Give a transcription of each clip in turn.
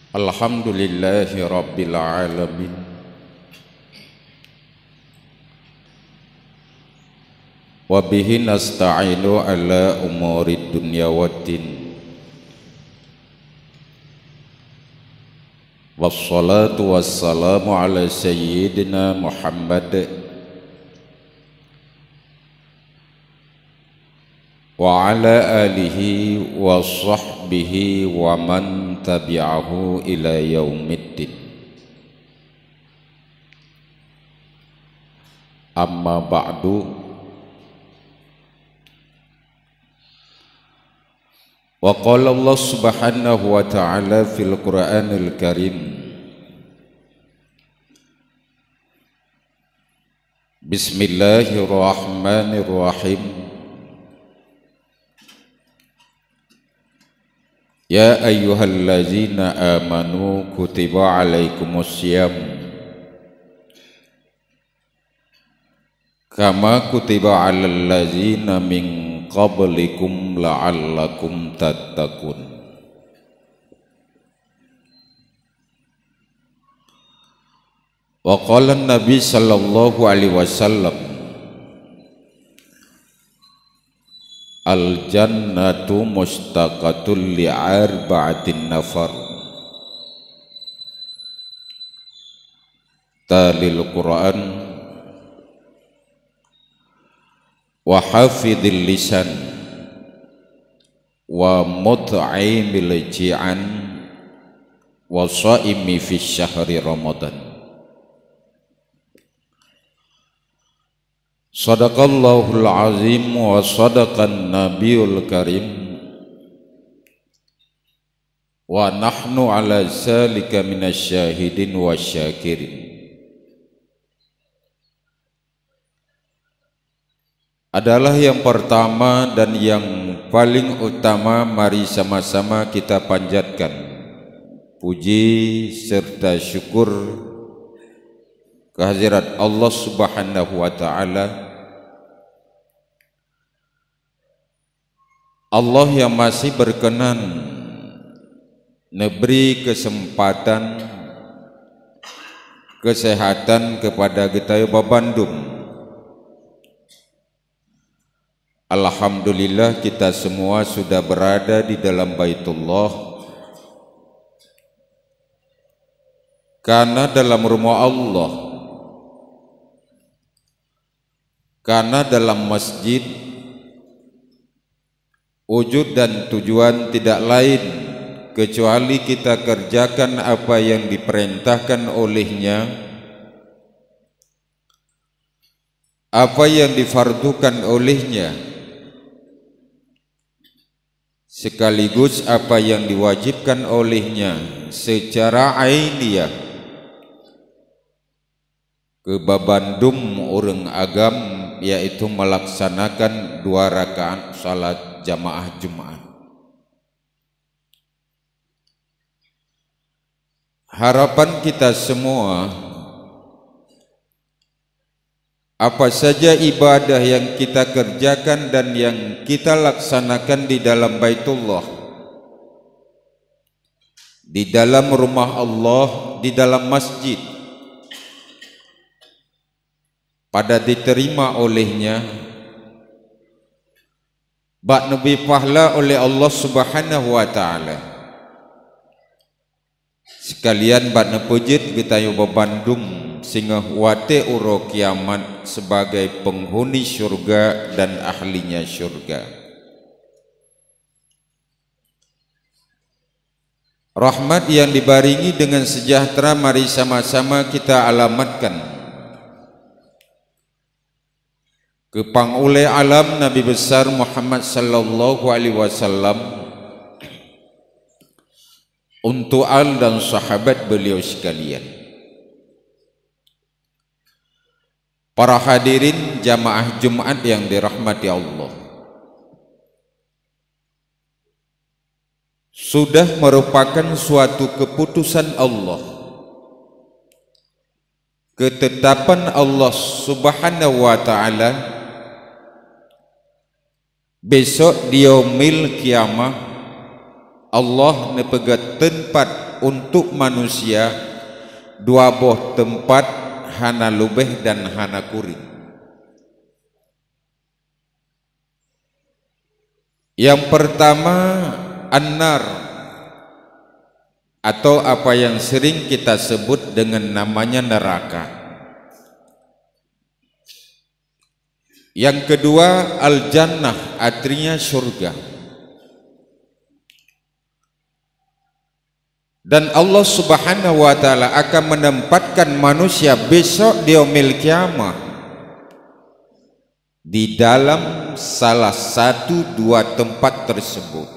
Alhamdulillahi Rabbil Alamin. Wabihi nasta'inu ala umurid dunya waddin. Wassalatu wassalamu ala sayyidina Muhammad wa ala alihi wa sahbihi wa man tabi'ahu ila yaumiddin. Amma ba'du. Wa qala Allah subhanahu wa ta'ala fil Qur'anil Karim, Bismillahirrahmanirrahim. Ya ayyuhallazina amanu kutiba alaikumussyam kama kutiba alal ladzina min qablikum la'allakum tattaqun. Wa qala an-nabi sallallahu alaihi wasallam, al-jannatu mustaqatul li'arba'atin nafar talil Qur'an wa hafidhil lisan wa mut'imil ji'an wa sha'imi fi syahri Ramadan. Sadaqallahul azim wa sadaqan nabiyul karim wa nahnu ala zalika minasyahidin wa syakirin. Adalah yang pertama dan yang paling utama, mari sama-sama kita panjatkan puji serta syukur kehadirat Allah subhanahu wa ta'ala, Allah yang masih berkenan memberi kesempatan kesehatan kepada kita Bandung. Alhamdulillah kita semua sudah berada di dalam Baitullah, karena dalam rumah Allah, karena dalam masjid wujud dan tujuan tidak lain kecuali kita kerjakan apa yang diperintahkan olehnya, apa yang difardukan olehnya, sekaligus apa yang diwajibkan olehnya secara ainiyah. Kebabandum orang agam yaitu melaksanakan 2 rakaat salat jamaah Jumat. Harapan kita semua, apa saja ibadah yang kita kerjakan dan yang kita laksanakan di dalam Baitullah, di dalam rumah Allah, di dalam masjid, pada diterima olehnya, bak nabi pahala oleh Allah subhanahu wa ta'ala. Sekalian bak nepujit kita yang Bandung sehingga wate uro kiamat sebagai penghuni syurga dan ahlinya syurga. Rahmat yang dibaringi dengan sejahtera mari sama-sama kita alamatkan ke pangulai alam Nabi besar Muhammad sallallahu alaihi wasallam, untuk al dan sahabat beliau sekalian. Para hadirin jamaah Jumat yang dirahmati Allah, sudah merupakan suatu keputusan Allah, ketetapan Allah subhanahu wa ta'ala, besok di yaumil kiamah Allah nepegat tempat untuk manusia dua boh tempat, hana lubeh dan hana kuring. Yang pertama an-nar, atau apa yang sering kita sebut dengan namanya neraka. Yang kedua al-jannah, artinya surga. Dan Allah Subhanahu wa taala akan menempatkan manusia besok di yaumil kiamah di dalam salah satu dua tempat tersebut.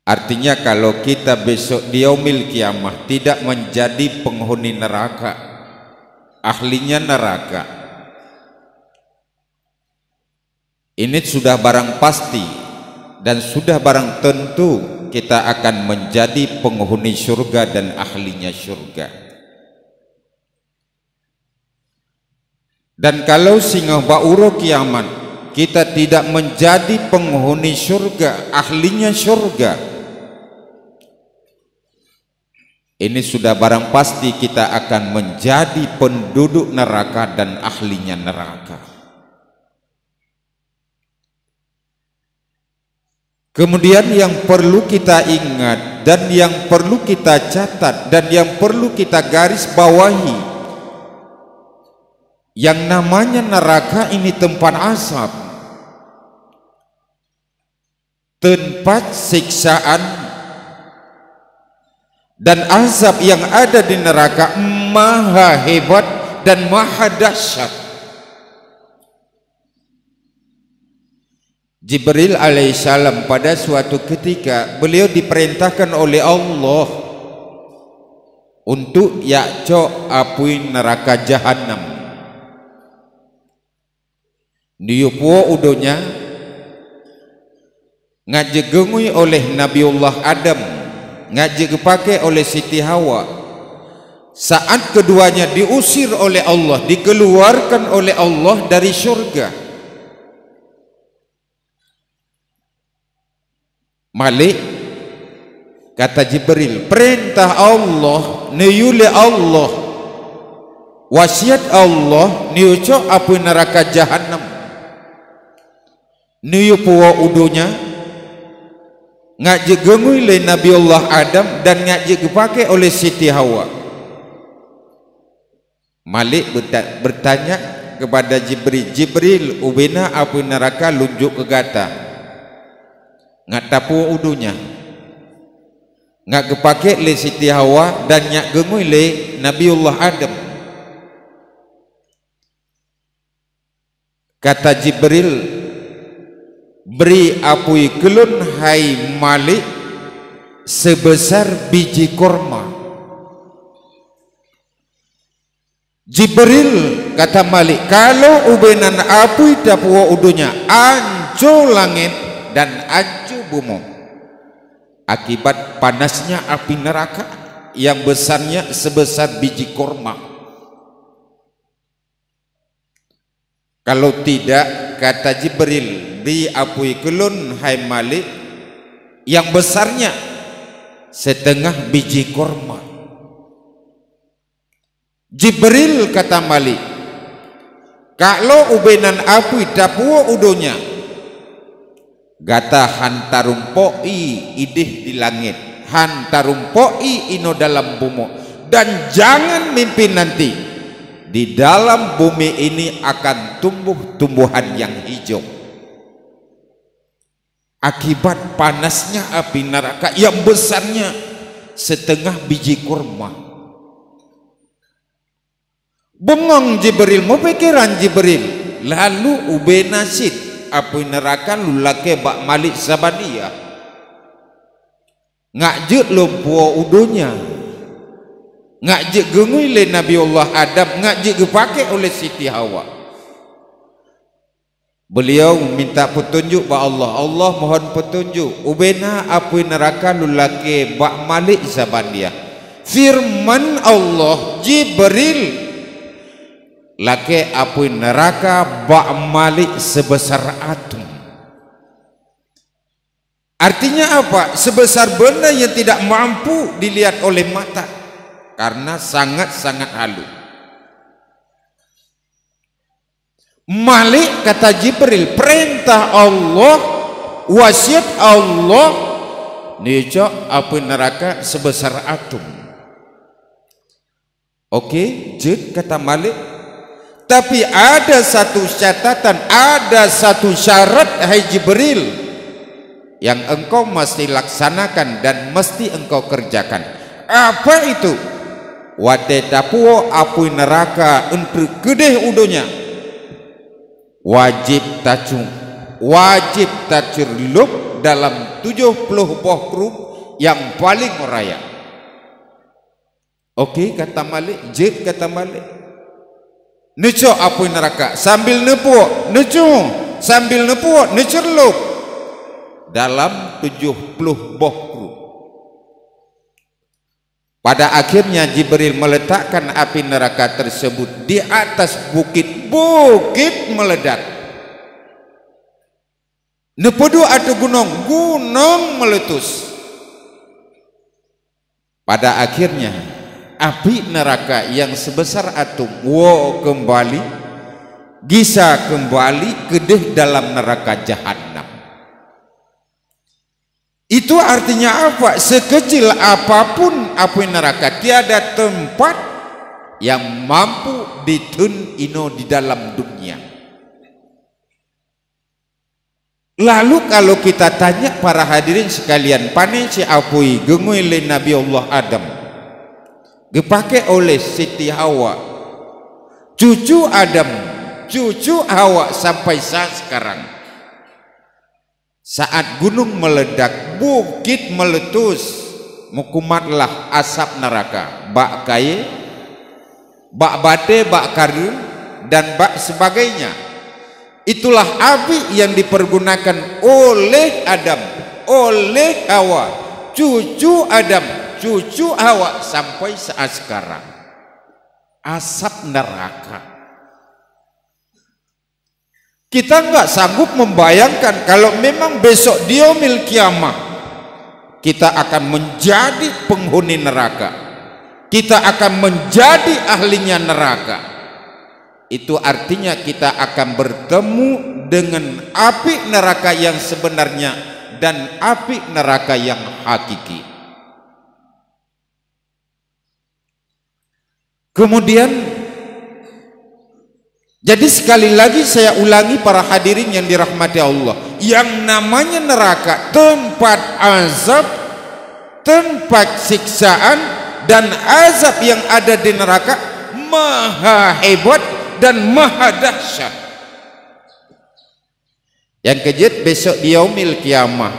Artinya kalau kita besok di yaumil kiamah tidak menjadi penghuni neraka, ahlinya neraka, ini sudah barang pasti dan sudah barang tentu kita akan menjadi penghuni surga dan ahlinya surga. Dan kalau singa ba'uro kiamat kita tidak menjadi penghuni surga, ahlinya surga, ini sudah barang pasti kita akan menjadi penduduk neraka dan ahlinya neraka. Kemudian yang perlu kita ingat dan yang perlu kita catat dan yang perlu kita garis bawahi, yang namanya neraka ini tempat azab, tempat siksaan. Dan azab yang ada di neraka maha hebat dan maha dahsyat. Jibril alaihissalam pada suatu ketika beliau diperintahkan oleh Allah untuk yakco apui neraka jahanam. Niupuo udonya ngajegengui oleh Nabiullah Adam, ngajak pakai oleh Siti Hawa. Saat keduanya diusir oleh Allah, dikeluarkan oleh Allah dari surga, Malik kata Jibril, perintah Allah niyule Allah, wasiat Allah niuco apa neraka jahanam, niu puwa udunya ngajak gemui oleh Nabiullah Adam dan ngajak pakai oleh Siti Hawa. Malik bertanya kepada Jibril, Jibril ubena apa neraka lunjuk ke gata, ngak tapu udunya, ngak kepake oleh Siti Hawa dan ngak gemui oleh Nabiullah Adam. Kata Jibril, beri apui kelun hai Malik sebesar biji korma. Jibril kata Malik, kalau ubenan apui tapuwa udunya ancu langit dan ancu bumi akibat panasnya api neraka yang besarnya sebesar biji korma. Kalau tidak, kata Jibril, beri apui kelun hai Malik yang besarnya setengah biji korma. Jibril kata Malik, kalau ubenan apui tapuwa udonya gata hantarumpoi idih di langit, hantarumpoi ino dalam bumi, dan jangan mimpi nanti di dalam bumi ini akan tumbuh tumbuhan yang hijau akibat panasnya api neraka yang besarnya setengah biji kurma. Bengong Jibril, mau pikiran Jibril, lalu ube nasid api neraka lulake bak Malik Sabadia ngajak lumpuh udunya, ngajak gengui le Nabiullah Adam, ngajak dipakai oleh Siti Hawa. Beliau minta petunjuk ba Allah, Allah mohon petunjuk ubena api neraka lulake bak Malik Sabadia. Firman Allah, Jibril, lake api neraka bak Malik sebesar atom. Artinya apa? Sebesar benda yang tidak mampu dilihat oleh mata karena sangat-sangat halus. Malik kata Jibril, perintah Allah, wasiat Allah, niscaya api neraka sebesar atom. Oke, jid kata Malik. Tapi ada satu catatan, ada satu syarat, hai Jibril, yang engkau mesti laksanakan dan mesti engkau kerjakan. Apa itu? Watetapuo api neraka untuk gede udonya. Wajib tacurlup dalam 70 buah krum yang paling raya. Oke, kata Malik, jid kata Malik. Neco api neraka sambil nepuak, neco sambil nepuak, necerlup dalam 70 buah krum. Pada akhirnya Jibril meletakkan api neraka tersebut di atas bukit meledak. Nepedu atau gunung meletus. Pada akhirnya api neraka yang sebesar atom kembali bisa kembali ke dalam neraka jahanam. Itu artinya apa? Sekecil apapun api neraka, tiada tempat yang mampu ditun ino di dalam dunia. Lalu kalau kita tanya para hadirin sekalian, pane si apui gengui le Nabi Allah Adam, dipakai oleh Siti Hawa, cucu Adam, cucu Hawa sampai saat sekarang. Saat gunung meledak, bukit meletus, mukumatlah asap neraka, bak kaye, bak bate, bak karu, dan bak sebagainya. Itulah api yang dipergunakan oleh Adam, oleh Hawa, cucu Adam, cucu Hawa sampai saat sekarang. Asap neraka. Kita enggak sanggup membayangkan kalau memang besok di yaumil kiamah kita akan menjadi penghuni neraka, kita akan menjadi ahlinya neraka. Itu artinya kita akan bertemu dengan api neraka yang sebenarnya dan api neraka yang hakiki. Kemudian, jadi sekali lagi saya ulangi para hadirin yang dirahmati Allah, yang namanya neraka tempat azab, tempat siksaan, dan azab yang ada di neraka maha hebat dan maha dahsyat. Yang kejut besok di yaumil kiamah,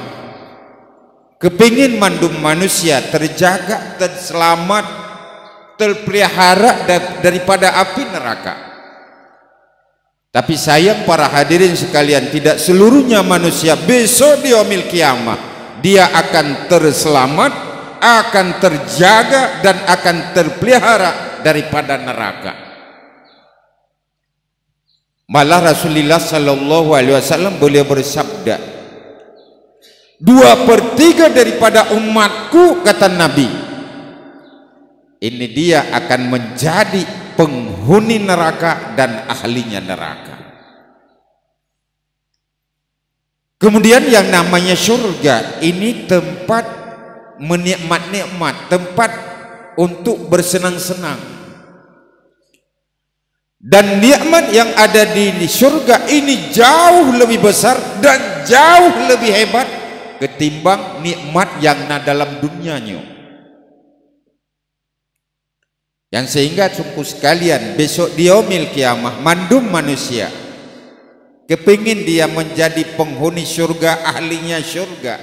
kepingin mandum manusia terjaga, terselamat, terpelihara daripada api neraka. Tapi sayang para hadirin sekalian, tidak seluruhnya manusia besok di yaumil kiamah dia akan terselamat, akan terjaga, dan akan terpelihara daripada neraka. Malah Rasulullah sallallahu alaihi wasallam beliau bersabda, 2/3 daripada umatku, kata Nabi, ini dia akan menjadi penghuni neraka dan ahlinya neraka. Kemudian yang namanya surga ini tempat menikmat-nikmat, tempat untuk bersenang-senang. Dan nikmat yang ada di surga ini jauh lebih besar dan jauh lebih hebat ketimbang nikmat yang ada dalam dunianya. Yang sehingga sungguh sekalian besok di yaumil kiamah mandum manusia kepingin dia menjadi penghuni surga, ahlinya surga.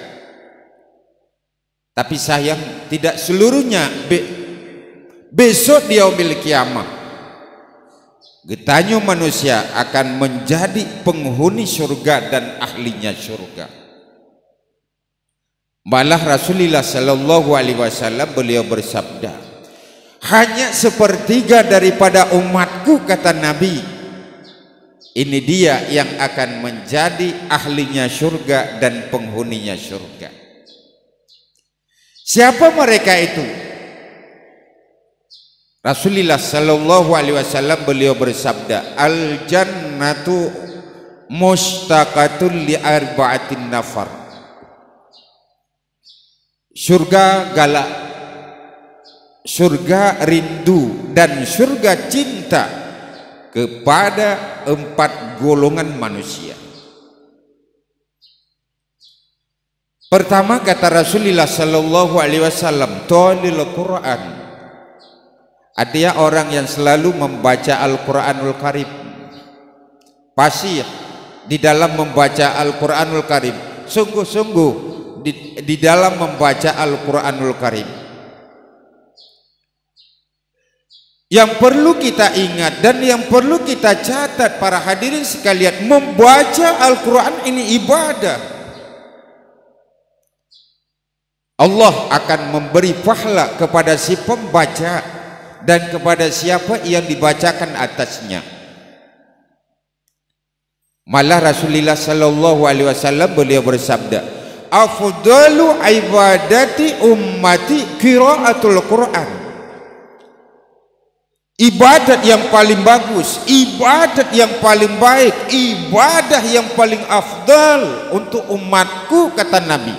Tapi sayang tidak seluruhnya besok di yaumil kiamah getanyo manusia akan menjadi penghuni surga dan ahlinya surga. Malah Rasulullah sallallahu alaihi wasallam beliau bersabda, hanya 1/3 daripada umatku, kata Nabi, Ini dia yang akan menjadi ahlinya surga dan penghuninya surga. Siapa mereka itu? Rasulullah sallallahu alaihi wasallam beliau bersabda, al jannatu mustaqatul li arba'atin nafar. Surga galak, surga rindu dan surga cinta kepada 4 golongan manusia. Pertama kata Rasulullah sallallahu alaihi wasallam, talil Quran. Artinya orang yang selalu membaca Al-Quranul Karim, fasih di dalam membaca Al-Quranul Karim, sungguh-sungguh di dalam membaca Al-Quranul Karim. Yang perlu kita ingat dan yang perlu kita catat para hadirin sekalian, membaca Al-Quran ini ibadah. Allah akan memberi pahala kepada si pembaca dan kepada siapa yang dibacakan atasnya. Malah Rasulullah sallallahu alaihi wasallam beliau bersabda, afdalu ibadati ummati qiraatul Quran. Ibadat yang paling bagus, ibadat yang paling baik, ibadah yang paling afdal untuk umatku, kata Nabi,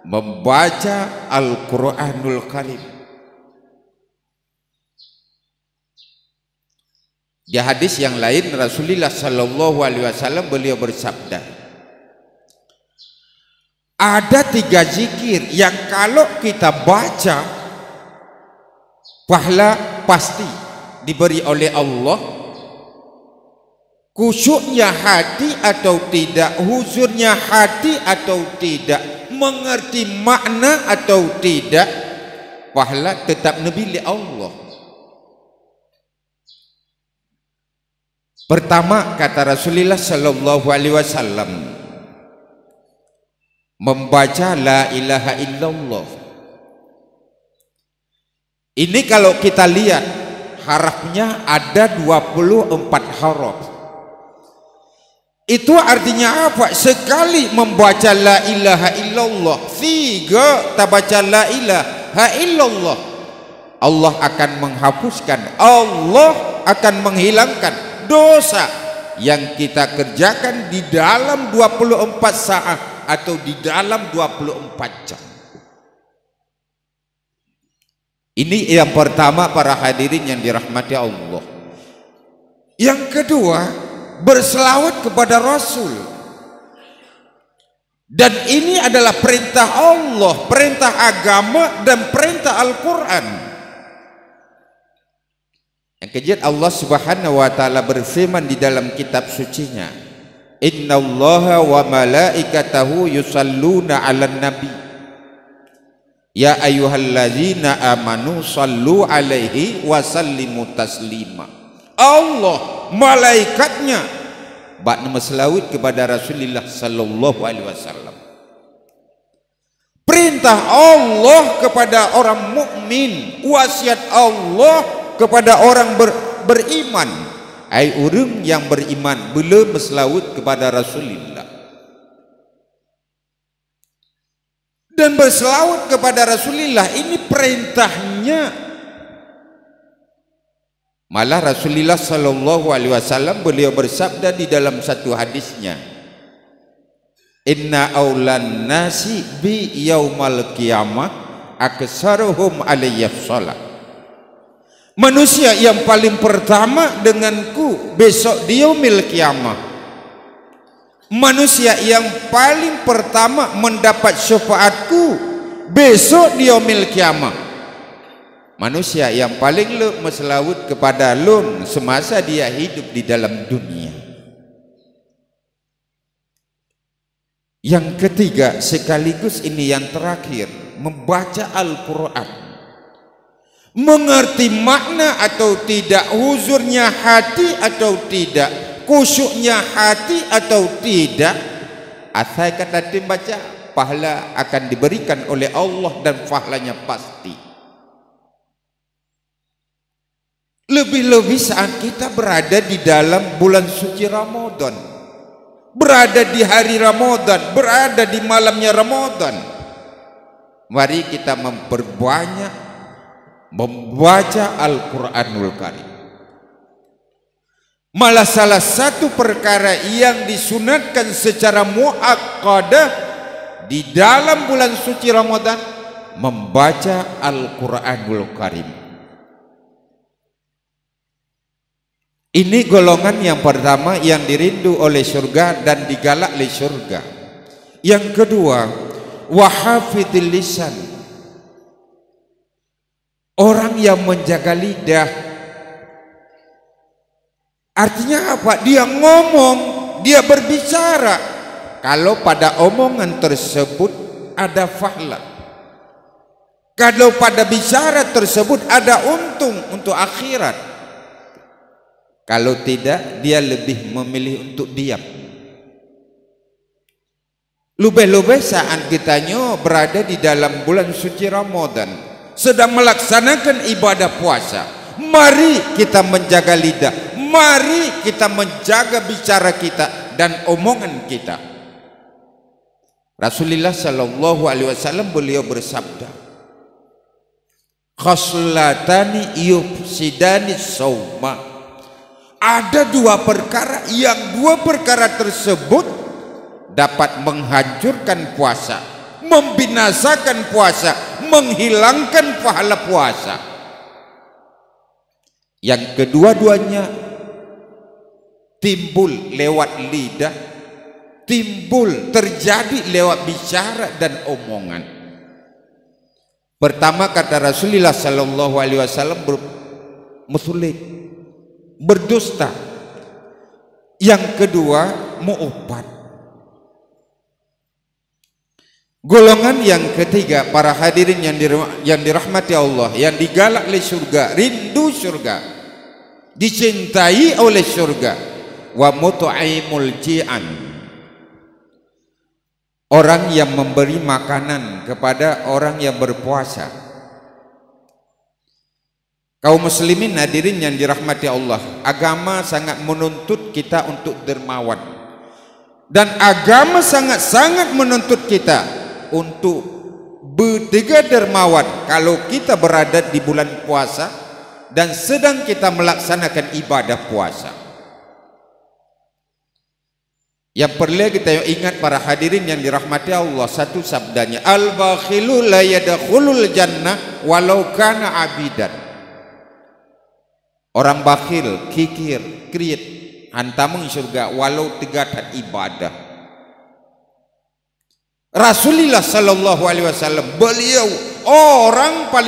membaca Al-Quranul Karim. Di hadis yang lain Rasulullah sallallahu alaihi wasallam beliau bersabda, ada 3 zikir yang kalau kita baca pahala pasti diberi oleh Allah. Khusyuknya hati atau tidak, huzurnya hati atau tidak, mengerti makna atau tidak, pahala tetap milik Allah. Pertama kata Rasulullah sallallahu alaihi wasallam, membaca la ilaha illallah. Ini kalau kita lihat harafnya ada 24 huruf. Itu artinya apa? Sekali membaca la ilaha illallah, 3 tabaca la ilaha illallah, Allah akan menghapuskan, Allah akan menghilangkan dosa yang kita kerjakan di dalam 24 saat atau di dalam 24 jam. Ini yang pertama para hadirin yang dirahmati Allah. Yang kedua, berselawat kepada Rasul. Dan ini adalah perintah Allah, perintah agama dan perintah Al-Quran. Yang kejadian Allah subhanahu wa ta'ala berfirman di dalam kitab sucinya, innallaha wa malaikatahu yusalluna ala nabi ya ayyuhalladzina amanu sallu alaihi wa sallimu taslima. Allah malaikatnya bak selawat kepada Rasulullah sallallahu alaihi wasallam. Perintah Allah kepada orang mukmin, wasiat Allah kepada orang beriman, ai orang yang beriman belum berselawat kepada Rasulullah. Dan berselawat kepada Rasulullah ini perintahnya. Malah Rasulullah sallallahu alaihi wasallam beliau bersabda di dalam satu hadisnya, inna aulan nasi bi yaumal qiyamah aksaruhum alayya shalah. Manusia yang paling pertama denganku besok di yaumil qiyamah, manusia yang paling pertama mendapat syafaatku besok di yaumil qiyamah, manusia yang paling selawat kepada lun semasa dia hidup di dalam dunia. Yang ketiga sekaligus ini yang terakhir, membaca Al-Quran, mengerti makna atau tidak, huzurnya hati atau tidak, khusyuknya hati atau tidak. Asal kata baca, pahala akan diberikan oleh Allah dan pahalanya pasti. Lebih-lebih saat kita berada di dalam bulan suci Ramadan, berada di hari Ramadan, berada di malamnya Ramadan. Mari kita memperbanyak membaca Al-Quranul Karim. Malah salah satu perkara yang disunatkan secara muakkadah di dalam bulan suci Ramadan, membaca Al-Quranul Karim. Ini golongan yang pertama yang dirindu oleh surga dan digalak oleh surga. Yang kedua, wahafidil lisan, orang yang menjaga lidah. Artinya apa? Dia ngomong, dia berbicara. Kalau pada omongan tersebut ada fahla, kalau pada bicara tersebut ada untung untuk akhirat. Kalau tidak, dia lebih memilih untuk diam. Lebih-lebih saat kita berada di dalam bulan suci Ramadan, sedang melaksanakan ibadah puasa, mari kita menjaga lidah, mari kita menjaga bicara kita dan omongan kita. Rasulullah sallallahu alaihi wasallam beliau bersabda, khaslatani yufsidani sauma. Ada dua perkara yang dua perkara tersebut dapat menghancurkan puasa, membinasakan puasa, menghilangkan pahala puasa. Yang kedua-duanya timbul lewat lidah, timbul terjadi lewat bicara dan omongan. Pertama kata Rasulullah sallallahu alaihi wasallam, musulik, berdusta. Yang kedua, mu'ubat. Golongan yang ketiga, para hadirin yang dirahmati Allah, yang digalak oleh surga, rindu surga, dicintai oleh surga. Wa mut'aimul ji'an, orang yang memberi makanan kepada orang yang berpuasa. Kaum muslimin hadirin yang dirahmati Allah, agama sangat menuntut kita untuk dermawan, dan agama sangat-sangat menuntut kita untuk bertiga dermawan kalau kita berada di bulan puasa dan sedang kita melaksanakan ibadah puasa. Yang perlu kita ingat para hadirin yang dirahmati Allah, satu sabdanya, al-bakhilu la yadkhulul jannah walau kana abidan. Orang bakhil, kikir, kriit, hantamung surga walau tegatan ibadah. Rasulullah sallallahu alaihi wasallam beliau orang paling